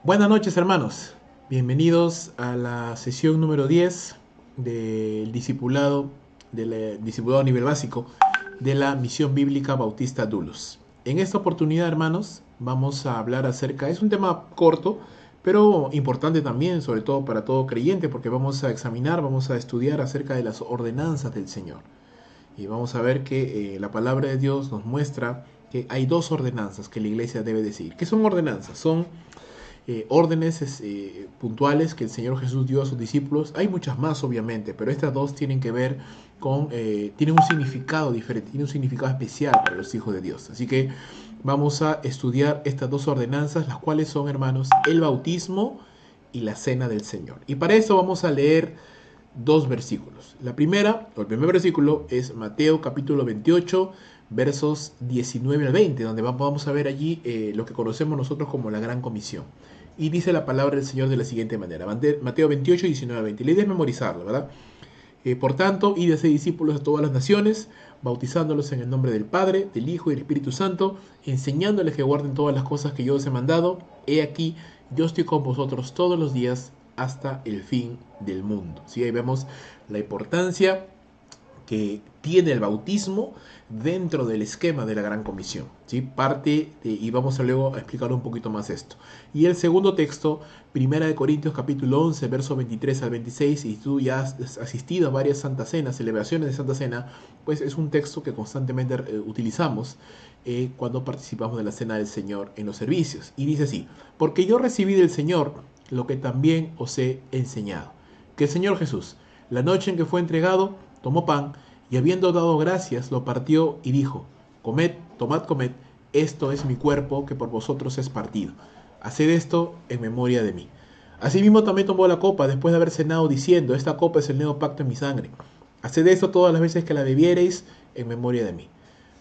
Buenas noches, hermanos. Bienvenidos a la sesión número 10 del discipulado a nivel básico de la Misión Bíblica Bautista Dulos. En esta oportunidad, hermanos, vamos a hablar es un tema corto, pero importante también, sobre todo para todo creyente, porque vamos a estudiar acerca de las ordenanzas del Señor. Y vamos a ver que la palabra de Dios nos muestra que hay dos ordenanzas que la iglesia debe de seguir. ¿Qué son ordenanzas? Son órdenes puntuales que el Señor Jesús dio a sus discípulos. Hay muchas más, obviamente, pero estas dos tienen que ver tienen un significado diferente, tienen un significado especial para los hijos de Dios. Así que vamos a estudiar estas dos ordenanzas, las cuales son, hermanos, el bautismo y la cena del Señor. Y para eso vamos a leer dos versículos. El primer versículo es Mateo capítulo 28, versos 19 al 20, donde vamos a ver allí lo que conocemos nosotros como la Gran Comisión. Y dice la palabra del Señor de la siguiente manera. Mateo 28, 19 al 20. La idea es memorizarlo, ¿verdad? Por tanto, id y haced discípulos a todas las naciones, bautizándolos en el nombre del Padre, del Hijo y del Espíritu Santo, enseñándoles que guarden todas las cosas que yo os he mandado. He aquí, yo estoy con vosotros todos los días hasta el fin del mundo. ¿Sí? Ahí vemos la importancia que tiene el bautismo dentro del esquema de la Gran Comisión. ¿Sí? Y vamos a luego a explicar un poquito más esto. Y el segundo texto, Primera de Corintios capítulo 11, versos 23 al 26, y tú ya has asistido a varias Santas Cenas, celebraciones de Santa Cena, pues es un texto que constantemente utilizamos cuando participamos de la Cena del Señor en los servicios. Y dice así: porque yo recibí del Señor lo que también os he enseñado, que el Señor Jesús, la noche en que fue entregado, tomó pan, y habiendo dado gracias, lo partió y dijo: comed, tomad, comed, esto es mi cuerpo que por vosotros es partido. Haced esto en memoria de mí. Asimismo también tomó la copa después de haber cenado, diciendo: esta copa es el nuevo pacto en mi sangre. Haced esto todas las veces que la bebiereis en memoria de mí.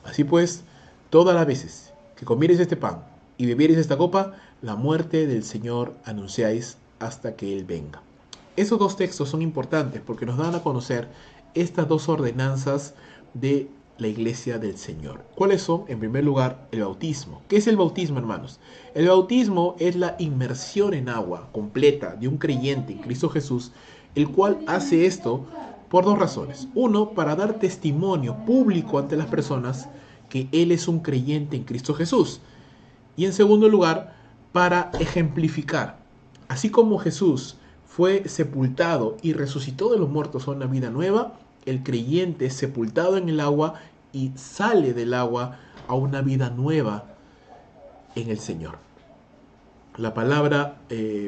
Así pues, todas las veces que comiereis este pan y bebiereis esta copa, la muerte del Señor anunciáis hasta que Él venga. Esos dos textos son importantes porque nos dan a conocer estas dos ordenanzas de la iglesia del Señor. ¿Cuáles son? En primer lugar, el bautismo. ¿Qué es el bautismo, hermanos? El bautismo es la inmersión en agua completa de un creyente en Cristo Jesús, el cual hace esto por dos razones. Uno, para dar testimonio público ante las personas que él es un creyente en Cristo Jesús. Y en segundo lugar, para ejemplificar. Así como Jesús fue sepultado y resucitó de los muertos a una vida nueva, el creyente es sepultado en el agua y sale del agua a una vida nueva en el Señor. La palabra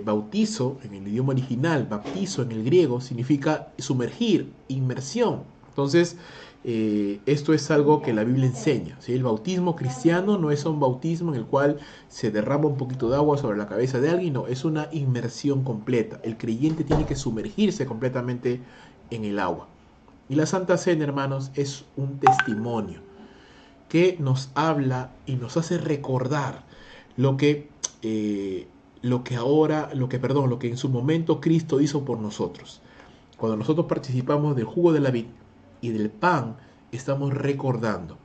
bautizo en el idioma original, baptizo en el griego, significa sumergir, inmersión. Entonces, esto es algo que la Biblia enseña. ¿Sí? El bautismo cristiano no es un bautismo en el cual se derrama un poquito de agua sobre la cabeza de alguien, no, es una inmersión completa. El creyente tiene que sumergirse completamente en el agua. Y la Santa Cena, hermanos, es un testimonio que nos habla y nos hace recordar lo que, lo que en su momento Cristo hizo por nosotros. Cuando nosotros participamos del jugo de la vid y del pan, estamos recordando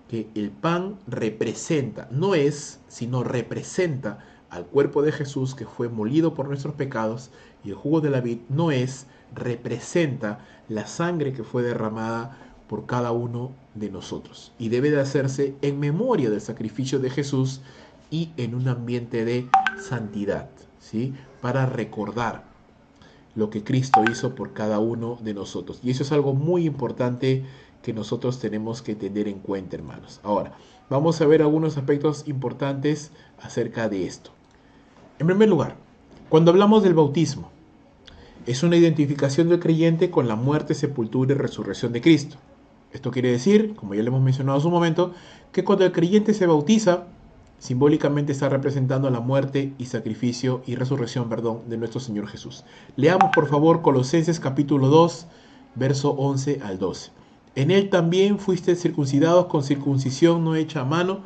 que el pan representa, no es, sino representa al cuerpo de Jesús que fue molido por nuestros pecados, y el jugo de la vid no es, representa la sangre que fue derramada por cada uno de nosotros. Y debe de hacerse en memoria del sacrificio de Jesús y en un ambiente de santidad, ¿sí? Para recordar lo que Cristo hizo por cada uno de nosotros. Y eso es algo muy importante que nosotros tenemos que tener en cuenta, hermanos. Ahora, vamos a ver algunos aspectos importantes acerca de esto. En primer lugar, cuando hablamos del bautismo, es una identificación del creyente con la muerte, sepultura y resurrección de Cristo. Esto quiere decir, como ya le hemos mencionado hace un momento, que cuando el creyente se bautiza, simbólicamente está representando la muerte y sacrificio y resurrección, de nuestro Señor Jesús. Leamos por favor Colosenses capítulo 2, verso 11 al 12. En él también fuisteis circuncidados con circuncisión no hecha a mano,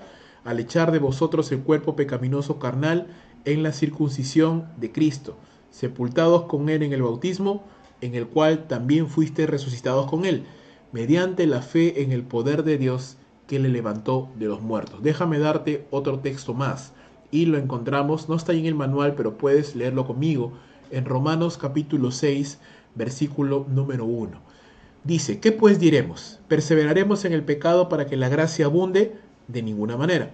al echar de vosotros el cuerpo pecaminoso carnal en la circuncisión de Cristo, sepultados con él en el bautismo, en el cual también fuisteis resucitados con él, mediante la fe en el poder de Dios que le levantó de los muertos. Déjame darte otro texto más. y lo encontramos, no está ahí en el manual, pero puedes leerlo conmigo, en Romanos capítulo 6, versículo número 1. Dice, ¿qué pues diremos? ¿Perseveraremos en el pecado para que la gracia abunde? De ninguna manera.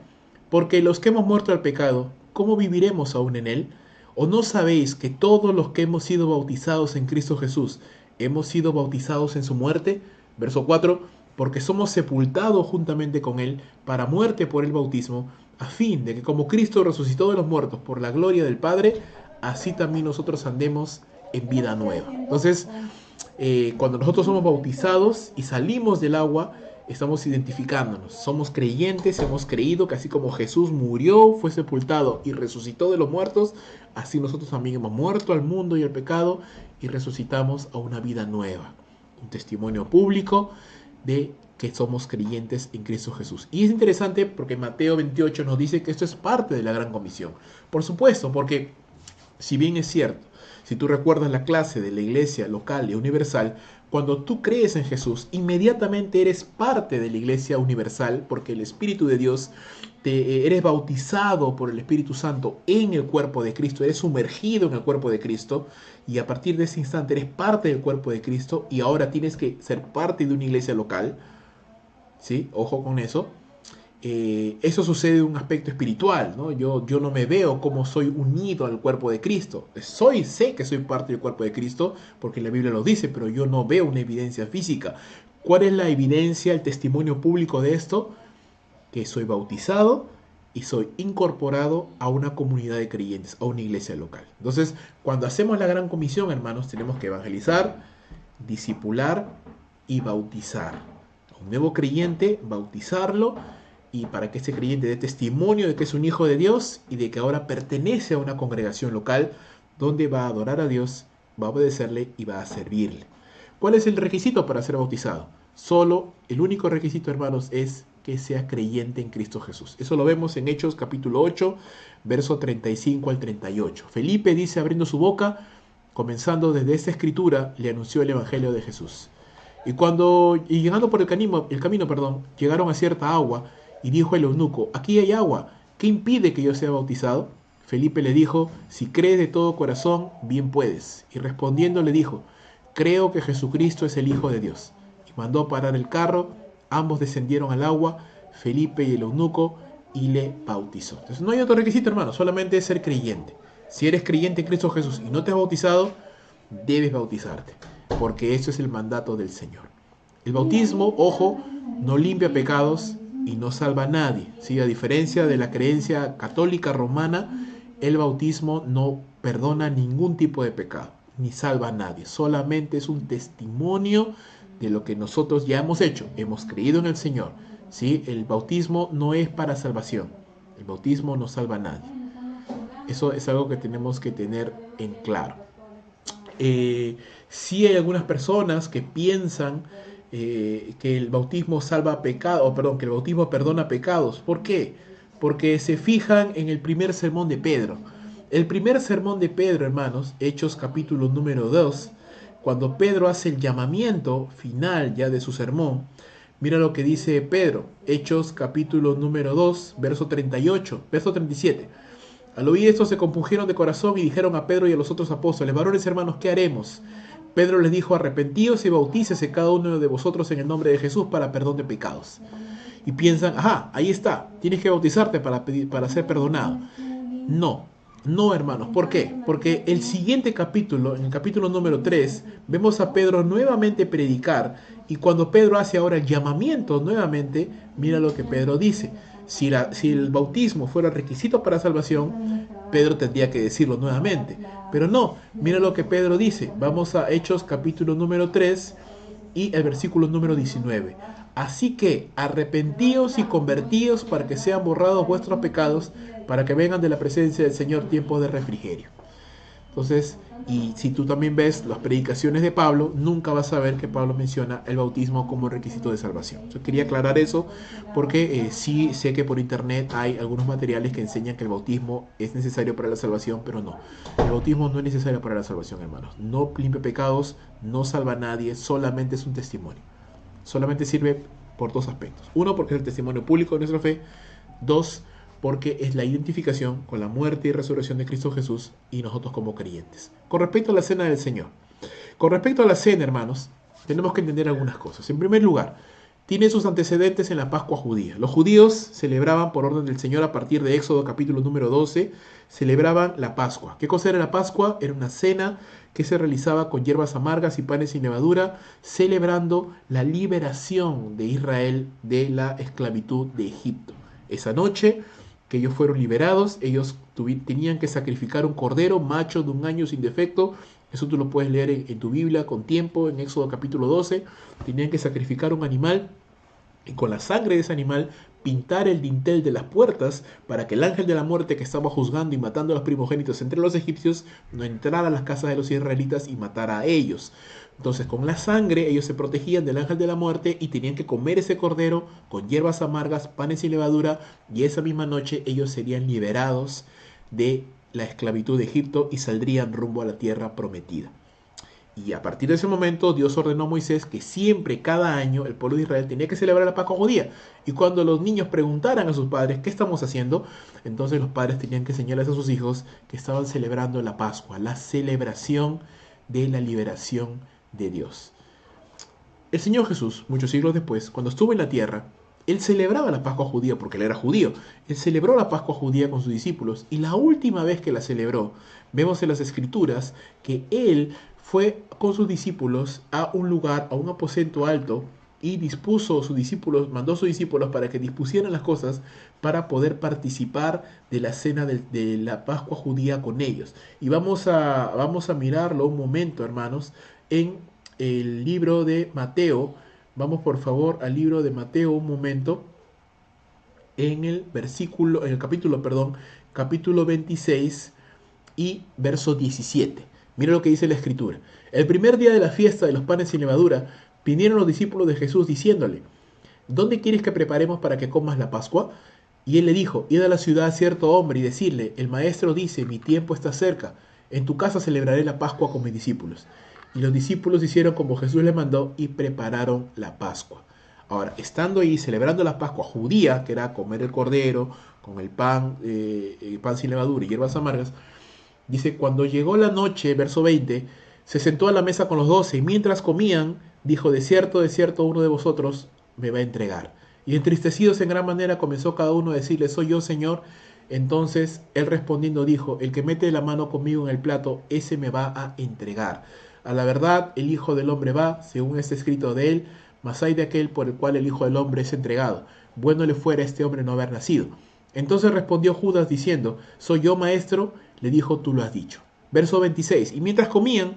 Porque los que hemos muerto al pecado, ¿cómo viviremos aún en él? ¿O no sabéis que todos los que hemos sido bautizados en Cristo Jesús, hemos sido bautizados en su muerte? Verso 4, porque somos sepultados juntamente con él para muerte por el bautismo, a fin de que como Cristo resucitó de los muertos por la gloria del Padre, así también nosotros andemos en vida nueva. Entonces, cuando nosotros somos bautizados y salimos del agua, estamos identificándonos. Somos creyentes, hemos creído que así como Jesús murió, fue sepultado y resucitó de los muertos, así nosotros también hemos muerto al mundo y al pecado y resucitamos a una vida nueva. Un testimonio público de que somos creyentes en Cristo Jesús. Y es interesante porque Mateo 28 nos dice que esto es parte de la gran comisión. Por supuesto, porque si bien es cierto, si tú recuerdas la clase de la iglesia local y universal, cuando tú crees en Jesús, inmediatamente eres parte de la iglesia universal porque el Espíritu de Dios, eres bautizado por el Espíritu Santo en el cuerpo de Cristo, eres sumergido en el cuerpo de Cristo y a partir de ese instante eres parte del cuerpo de Cristo y ahora tienes que ser parte de una iglesia local. ¿Sí? Ojo con eso. Eso sucede en un aspecto espiritual, ¿no? Yo no me veo como soy unido al cuerpo de Cristo. Sé que soy parte del cuerpo de Cristo porque la Biblia lo dice, pero yo no veo una evidencia física. ¿Cuál es la evidencia, el testimonio público de esto? Que soy bautizado y soy incorporado a una comunidad de creyentes, a una iglesia local. Entonces, cuando hacemos la gran comisión, hermanos, tenemos que evangelizar, discipular y bautizar. A un nuevo creyente, bautizarlo, y para que ese creyente dé testimonio de que es un hijo de Dios y de que ahora pertenece a una congregación local donde va a adorar a Dios, va a obedecerle y va a servirle. ¿Cuál es el requisito para ser bautizado? Solo el único requisito, hermanos, es que sea creyente en Cristo Jesús. Eso lo vemos en Hechos capítulo 8, verso 35 al 38. Felipe dice, abriendo su boca, comenzando desde esta escritura, le anunció el evangelio de Jesús. Y llegando por el camino, llegaron a cierta agua, y dijo el eunuco, aquí hay agua, ¿qué impide que yo sea bautizado? Felipe le dijo, si crees de todo corazón, bien puedes. Y respondiendo le dijo, creo que Jesucristo es el Hijo de Dios. Y mandó parar el carro, ambos descendieron al agua, Felipe y el eunuco, y le bautizó. Entonces no hay otro requisito, hermano, solamente es ser creyente. Si eres creyente en Cristo Jesús y no te has bautizado, debes bautizarte, porque eso es el mandato del Señor. El bautismo, ojo, no limpia pecados y no salva a nadie. ¿Sí? A diferencia de la creencia católica romana, el bautismo no perdona ningún tipo de pecado, ni salva a nadie. Solamente es un testimonio de lo que nosotros ya hemos hecho. Hemos creído en el Señor. ¿Sí? El bautismo no es para salvación. El bautismo no salva a nadie. Eso es algo que tenemos que tener en claro. Sí hay algunas personas que piensan que el bautismo salva pecados, que el bautismo perdona pecados. ¿Por qué? Porque se fijan en el primer sermón de Pedro. El primer sermón de Pedro, hermanos, Hechos capítulo número 2, cuando Pedro hace el llamamiento final ya de su sermón, mira lo que dice Pedro, Hechos capítulo número 2, verso 38, verso 37. Al oír esto se compungieron de corazón y dijeron a Pedro y a los otros apóstoles, varones hermanos, ¿qué haremos? Pedro les dijo, arrepentíos y bautícese cada uno de vosotros en el nombre de Jesús para perdón de pecados. Y piensan, ahí está, tienes que bautizarte para ser perdonado. No, hermanos, ¿por qué? Porque el siguiente capítulo, en el capítulo número 3, vemos a Pedro nuevamente predicar, y cuando Pedro hace ahora el llamamiento nuevamente, mira lo que Pedro dice. Si el bautismo fuera requisito para salvación, Pedro tendría que decirlo nuevamente. Pero no, mira lo que Pedro dice. Vamos a Hechos capítulo número 3 y el versículo número 19. Así que arrepentíos y convertíos para que sean borrados vuestros pecados, para que vengan de la presencia del Señor tiempos de refrigerio. Entonces, y si tú también ves las predicaciones de Pablo, nunca vas a ver que Pablo menciona el bautismo como requisito de salvación. Yo quería aclarar eso porque sí sé que por internet hay algunos materiales que enseñan que el bautismo es necesario para la salvación, pero no. El bautismo no es necesario para la salvación, hermanos. No limpia pecados, no salva a nadie, solamente es un testimonio. Solamente sirve por dos aspectos. Uno, porque es el testimonio público de nuestra fe. Dos, porque es la identificación con la muerte y resurrección de Cristo Jesús y nosotros como creyentes. Con respecto a la cena del Señor. Con respecto a la cena, hermanos, tenemos que entender algunas cosas. En primer lugar, tiene sus antecedentes en la Pascua judía. Los judíos celebraban por orden del Señor a partir de Éxodo capítulo número 12, celebraban la Pascua. ¿Qué cosa era la Pascua? Era una cena que se realizaba con hierbas amargas y panes sin levadura, celebrando la liberación de Israel de la esclavitud de Egipto. Esa noche que ellos fueron liberados, ellos tenían que sacrificar un cordero macho de 1 año sin defecto. Eso tú lo puedes leer en tu Biblia con tiempo, en Éxodo capítulo 12. Tenían que sacrificar un animal y con la sangre de ese animal pintar el dintel de las puertas para que el ángel de la muerte que estaba juzgando y matando a los primogénitos entre los egipcios no entrara a las casas de los israelitas y matara a ellos. Entonces con la sangre ellos se protegían del ángel de la muerte y tenían que comer ese cordero con hierbas amargas, panes sin levadura, y esa misma noche ellos serían liberados de la esclavitud de Egipto y saldrían rumbo a la tierra prometida. Y a partir de ese momento Dios ordenó a Moisés que siempre, cada año, el pueblo de Israel tenía que celebrar la Pascua judía. Y cuando los niños preguntaran a sus padres qué estamos haciendo, entonces los padres tenían que señalar a sus hijos que estaban celebrando la Pascua, la celebración de la liberación de Dios. El Señor Jesús, muchos siglos después, cuando estuvo en la tierra, Él celebraba la Pascua judía porque Él era judío. Él celebró la Pascua judía con sus discípulos y la última vez que la celebró, vemos en las Escrituras que Él fue con sus discípulos a un lugar, a un aposento alto, y dispuso sus discípulos, mandó a sus discípulos para que dispusieran las cosas para poder participar de la cena de la Pascua judía con ellos. Y vamos a mirarlo un momento, hermanos, en el libro de Mateo. Vamos por favor al libro de Mateo un momento, en el capítulo 26 y verso 17. Mira lo que dice la escritura. El primer día de la fiesta de los panes sin levadura, vinieron los discípulos de Jesús diciéndole: ¿dónde quieres que preparemos para que comas la Pascua? Y él le dijo: id a la ciudad a cierto hombre y decirle: el maestro dice, mi tiempo está cerca, en tu casa celebraré la Pascua con mis discípulos. Y los discípulos hicieron como Jesús les mandó y prepararon la Pascua. Ahora, estando ahí celebrando la Pascua judía, que era comer el cordero con el pan sin levadura y hierbas amargas, dice: cuando llegó la noche, verso 20, se sentó a la mesa con los 12 y mientras comían, dijo: de cierto, uno de vosotros me va a entregar. Y entristecidos en gran manera comenzó cada uno a decirle: soy yo, Señor. Entonces él respondiendo dijo: el que mete la mano conmigo en el plato, ese me va a entregar. A la verdad, el Hijo del Hombre va, según está escrito de él, mas hay de aquel por el cual el Hijo del Hombre es entregado. Bueno le fuera a este hombre no haber nacido. Entonces respondió Judas diciendo: soy yo, maestro. Le dijo: tú lo has dicho. Verso 26. Y mientras comían,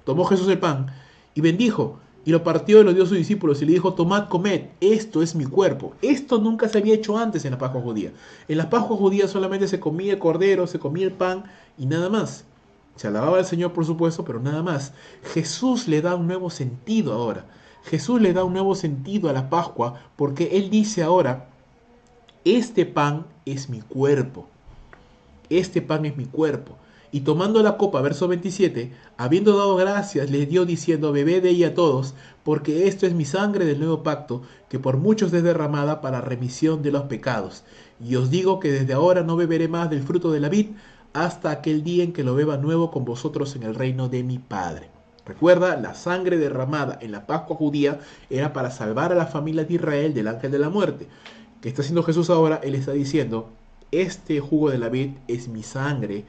tomó Jesús el pan y bendijo, y lo partió y lo dio a sus discípulos y le dijo: tomad, comed, esto es mi cuerpo. Esto nunca se había hecho antes en la Pascua judía. En la Pascua judía solamente se comía el cordero, se comía el pan y nada más. Se alababa al Señor, por supuesto, pero nada más. Jesús le da un nuevo sentido ahora. Jesús le da un nuevo sentido a la Pascua porque Él dice ahora: este pan es mi cuerpo. Este pan es mi cuerpo. Y tomando la copa, verso 27, habiendo dado gracias, les dio diciendo: bebed de ella todos, porque esto es mi sangre del nuevo pacto, que por muchos es derramada para remisión de los pecados. Y os digo que desde ahora no beberé más del fruto de la vid, hasta aquel día en que lo beba nuevo con vosotros en el reino de mi Padre. Recuerda, la sangre derramada en la Pascua judía era para salvar a la familia de Israel del ángel de la muerte. ¿Qué está haciendo Jesús ahora? Él está diciendo: este jugo de la vid es mi sangre,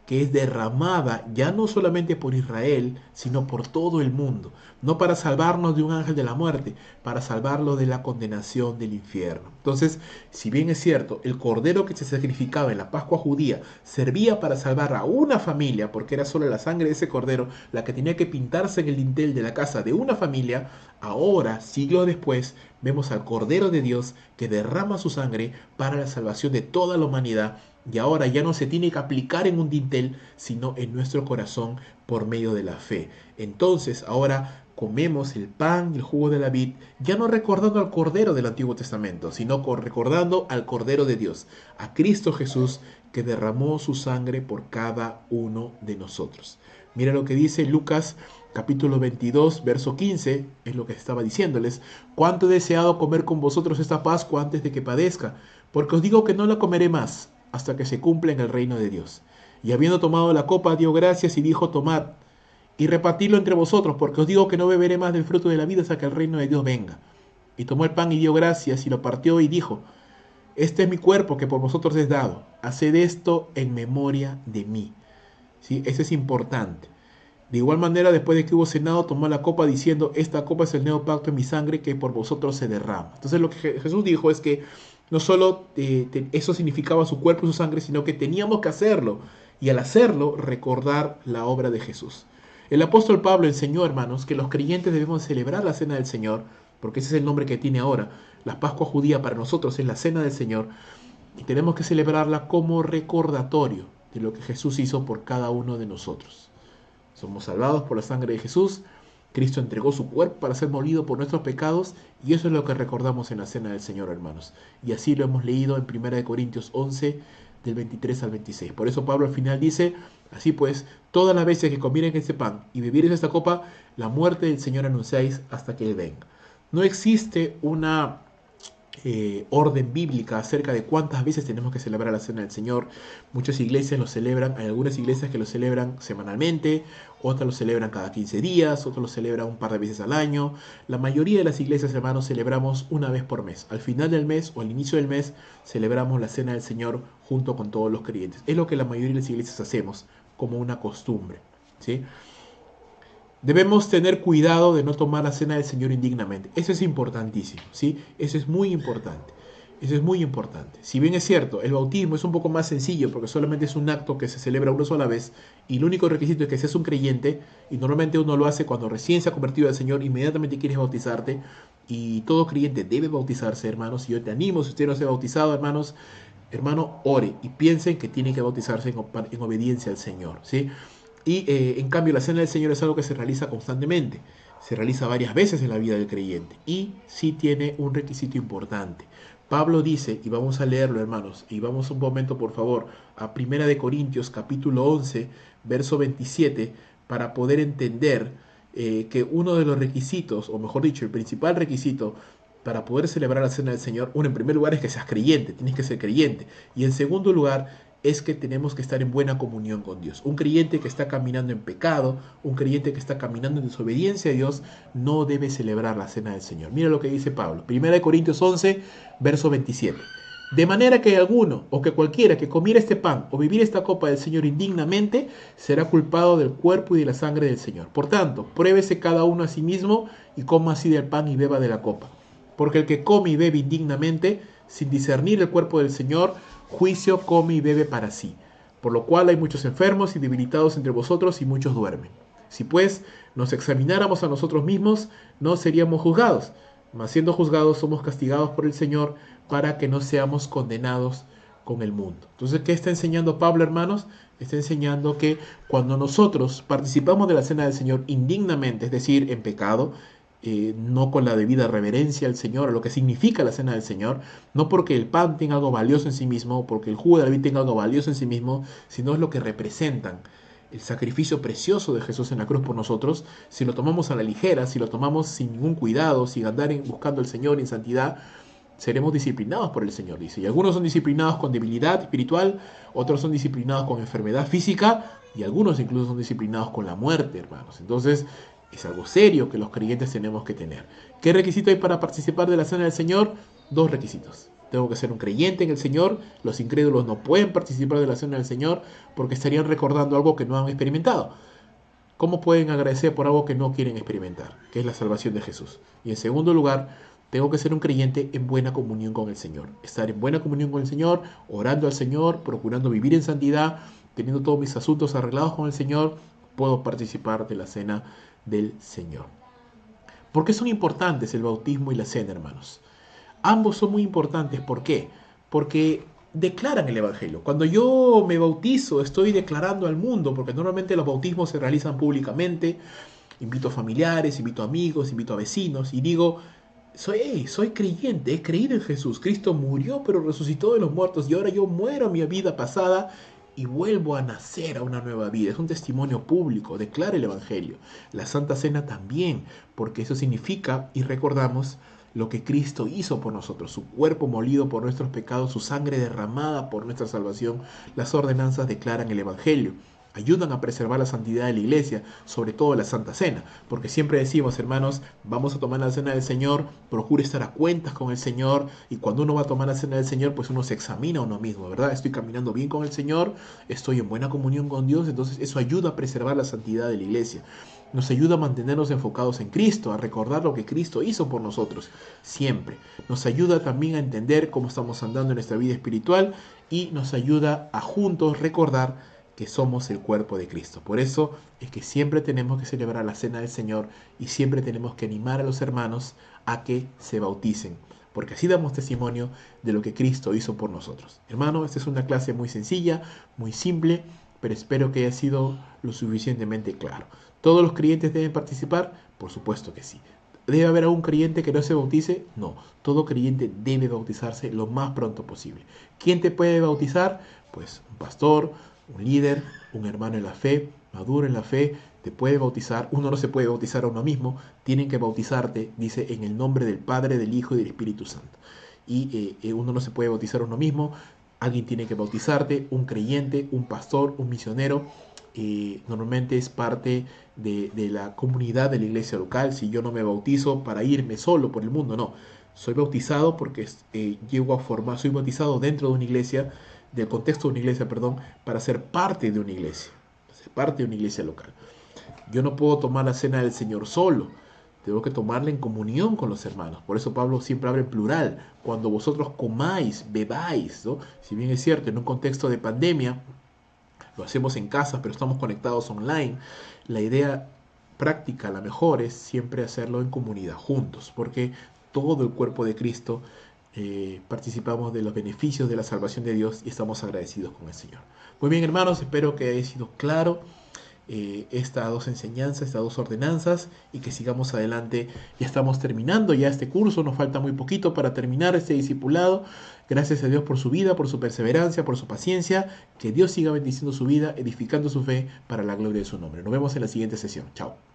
que es derramada ya no solamente por Israel, sino por todo el mundo, no para salvarnos de un ángel de la muerte, para salvarlo de la condenación del infierno. Entonces, si bien es cierto, el cordero que se sacrificaba en la Pascua judía servía para salvar a una familia, porque era solo la sangre de ese cordero la que tenía que pintarse en el dintel de la casa de una familia, ahora, siglos después, vemos al Cordero de Dios que derrama su sangre para la salvación de toda la humanidad. Y ahora ya no se tiene que aplicar en un dintel, sino en nuestro corazón por medio de la fe. Entonces, ahora, comemos el pan y el jugo de la vid, ya no recordando al Cordero del Antiguo Testamento, sino recordando al Cordero de Dios, a Cristo Jesús, que derramó su sangre por cada uno de nosotros. Mira lo que dice Lucas capítulo 22, verso 15, es lo que estaba diciéndoles: cuánto he deseado comer con vosotros esta Pascua antes de que padezca, porque os digo que no la comeré más hasta que se cumpla en el reino de Dios. Y habiendo tomado la copa, dio gracias y dijo: tomad y repartidlo entre vosotros, porque os digo que no beberé más del fruto de la vida hasta que el reino de Dios venga. Y tomó el pan y dio gracias y lo partió y dijo: este es mi cuerpo que por vosotros es dado. Haced esto en memoria de mí. ¿Sí? Eso es importante. De igual manera, después de que hubo cenado, tomó la copa diciendo: esta copa es el nuevo pacto en mi sangre que por vosotros se derrama. Entonces lo que Jesús dijo es que no solo eso significaba su cuerpo y su sangre, sino que teníamos que hacerlo. Y al hacerlo, recordar la obra de Jesús. El apóstol Pablo enseñó, hermanos, que los creyentes debemos celebrar la cena del Señor, porque ese es el nombre que tiene ahora. La Pascua judía para nosotros es la cena del Señor, y tenemos que celebrarla como recordatorio de lo que Jesús hizo por cada uno de nosotros. Somos salvados por la sangre de Jesús. Cristo entregó su cuerpo para ser molido por nuestros pecados, y eso es lo que recordamos en la cena del Señor, hermanos. Y así lo hemos leído en 1 Corintios 11, del 23 al 26. Por eso Pablo al final dice: así pues, todas las veces que comieren este pan y bebiereis esta copa, la muerte del Señor anunciáis hasta que Él venga. No existe una orden bíblica acerca de cuántas veces tenemos que celebrar la cena del Señor. Muchas iglesias lo celebran, hay algunas iglesias que lo celebran semanalmente, otras lo celebran cada 15 días, otras lo celebran un par de veces al año. La mayoría de las iglesias, hermanos, celebramos una vez por mes. Al final del mes o al inicio del mes celebramos la cena del Señor junto con todos los creyentes. Es lo que la mayoría de las iglesias hacemos como una costumbre, ¿sí? Debemos tener cuidado de no tomar la cena del Señor indignamente. Eso es importantísimo, ¿sí? Eso es muy importante. Eso es muy importante. Si bien es cierto, el bautismo es un poco más sencillo porque solamente es un acto que se celebra una sola vez y el único requisito es que seas un creyente, y normalmente uno lo hace cuando recién se ha convertido al Señor, inmediatamente quieres bautizarte, y todo creyente debe bautizarse, hermanos. Y yo te animo, si usted no se ha bautizado, hermanos, hermano, ore y piensen que tiene que bautizarse en obediencia al Señor, ¿sí? Y en cambio la cena del Señor es algo que se realiza constantemente, se realiza varias veces en la vida del creyente y sí tiene un requisito importante. Pablo dice, y vamos a leerlo, hermanos, y vamos un momento por favor a 1 capítulo 11, verso 27, para poder entender que uno de los requisitos, o mejor dicho, el principal requisito para poder celebrar la cena del Señor, uno, en primer lugar, es que seas creyente, tienes que ser creyente, y en segundo lugar es que tenemos que estar en buena comunión con Dios. Un creyente que está caminando en pecado, un creyente que está caminando en desobediencia a Dios, no debe celebrar la cena del Señor. Mira lo que dice Pablo, 1 Corintios 11, verso 27. De manera que alguno o que cualquiera que comiera este pan o bebiera esta copa del Señor indignamente, será culpado del cuerpo y de la sangre del Señor. Por tanto, pruébese cada uno a sí mismo y coma así del pan y beba de la copa. Porque el que come y bebe indignamente, sin discernir el cuerpo del Señor, juicio come y bebe para sí. Por lo cual hay muchos enfermos y debilitados entre vosotros y muchos duermen. Si pues nos examináramos a nosotros mismos, no seríamos juzgados. Mas siendo juzgados somos castigados por el Señor para que no seamos condenados con el mundo. Entonces, ¿qué está enseñando Pablo, hermanos? Está enseñando que cuando nosotros participamos de la cena del Señor indignamente, es decir, en pecado, no con la debida reverencia al Señor, a lo que significa la cena del Señor, no porque el pan tenga algo valioso en sí mismo, porque el jugo de la vid tenga algo valioso en sí mismo, sino es lo que representan el sacrificio precioso de Jesús en la cruz por nosotros. Si lo tomamos a la ligera, si lo tomamos sin ningún cuidado, sin andar buscando al Señor en santidad, seremos disciplinados por el Señor, dice. Y algunos son disciplinados con debilidad espiritual, otros son disciplinados con enfermedad física, y algunos incluso son disciplinados con la muerte, hermanos. Entonces, es algo serio que los creyentes tenemos que tener. ¿Qué requisito hay para participar de la cena del Señor? Dos requisitos. Tengo que ser un creyente en el Señor. Los incrédulos no pueden participar de la cena del Señor porque estarían recordando algo que no han experimentado. ¿Cómo pueden agradecer por algo que no quieren experimentar? Que es la salvación de Jesús. Y en segundo lugar, tengo que ser un creyente en buena comunión con el Señor. Estar en buena comunión con el Señor, orando al Señor, procurando vivir en santidad, teniendo todos mis asuntos arreglados con el Señor, puedo participar de la cena del Señor. ¿Por qué son importantes el bautismo y la cena, hermanos? Ambos son muy importantes. ¿Por qué? Porque declaran el Evangelio. Cuando yo me bautizo, estoy declarando al mundo, porque normalmente los bautismos se realizan públicamente, invito a familiares, invito a amigos, invito a vecinos y digo, soy creyente, he creído en Jesús. Cristo murió pero resucitó de los muertos y ahora yo muero a mi vida pasada y vuelvo a nacer a una nueva vida. Es un testimonio público, declara el Evangelio. La Santa Cena también, porque eso significa y recordamos lo que Cristo hizo por nosotros, su cuerpo molido por nuestros pecados, su sangre derramada por nuestra salvación. Las ordenanzas declaran el Evangelio, ayudan a preservar la santidad de la iglesia, sobre todo la Santa Cena, porque siempre decimos, hermanos, vamos a tomar la cena del Señor, procure estar a cuentas con el Señor, y cuando uno va a tomar la cena del Señor, pues uno se examina a uno mismo, ¿verdad? Estoy caminando bien con el Señor, estoy en buena comunión con Dios, entonces eso ayuda a preservar la santidad de la iglesia. Nos ayuda a mantenernos enfocados en Cristo, a recordar lo que Cristo hizo por nosotros, siempre. Nos ayuda también a entender cómo estamos andando en nuestra vida espiritual y nos ayuda a juntos recordar que somos el cuerpo de Cristo. Por eso es que siempre tenemos que celebrar la cena del Señor y siempre tenemos que animar a los hermanos a que se bauticen, porque así damos testimonio de lo que Cristo hizo por nosotros. Hermano, esta es una clase muy sencilla, muy simple, pero espero que haya sido lo suficientemente claro. ¿Todos los creyentes deben participar? Por supuesto que sí. ¿Debe haber algún creyente que no se bautice? No, todo creyente debe bautizarse lo más pronto posible. ¿Quién te puede bautizar? Pues un pastor, un líder, un hermano en la fe, maduro en la fe, te puede bautizar. Uno no se puede bautizar a uno mismo, tienen que bautizarte, dice, en el nombre del Padre, del Hijo y del Espíritu Santo. Y uno no se puede bautizar a uno mismo, alguien tiene que bautizarte, un creyente, un pastor, un misionero. Normalmente es parte de la comunidad de la iglesia local. Si yo no me bautizo para irme solo por el mundo, no. Soy bautizado porque llego a formar, soy bautizado dentro de una iglesia, del contexto de una iglesia, perdón, para ser parte de una iglesia, ser parte de una iglesia local. Yo no puedo tomar la cena del Señor solo, tengo que tomarla en comunión con los hermanos. Por eso Pablo siempre habla en plural, cuando vosotros comáis, bebáis, ¿no? Si bien es cierto, en un contexto de pandemia, lo hacemos en casa, pero estamos conectados online. La idea práctica, la mejor, es siempre hacerlo en comunidad, juntos, porque todo el cuerpo de Cristo participamos de los beneficios de la salvación de Dios y estamos agradecidos con el Señor. Muy bien, hermanos, espero que haya sido claro estas dos enseñanzas, estas dos ordenanzas y que sigamos adelante. Ya estamos terminando ya este curso, nos falta muy poquito para terminar este discipulado. Gracias a Dios por su vida, por su perseverancia, por su paciencia. Que Dios siga bendiciendo su vida, edificando su fe para la gloria de su nombre. Nos vemos en la siguiente sesión. Chao.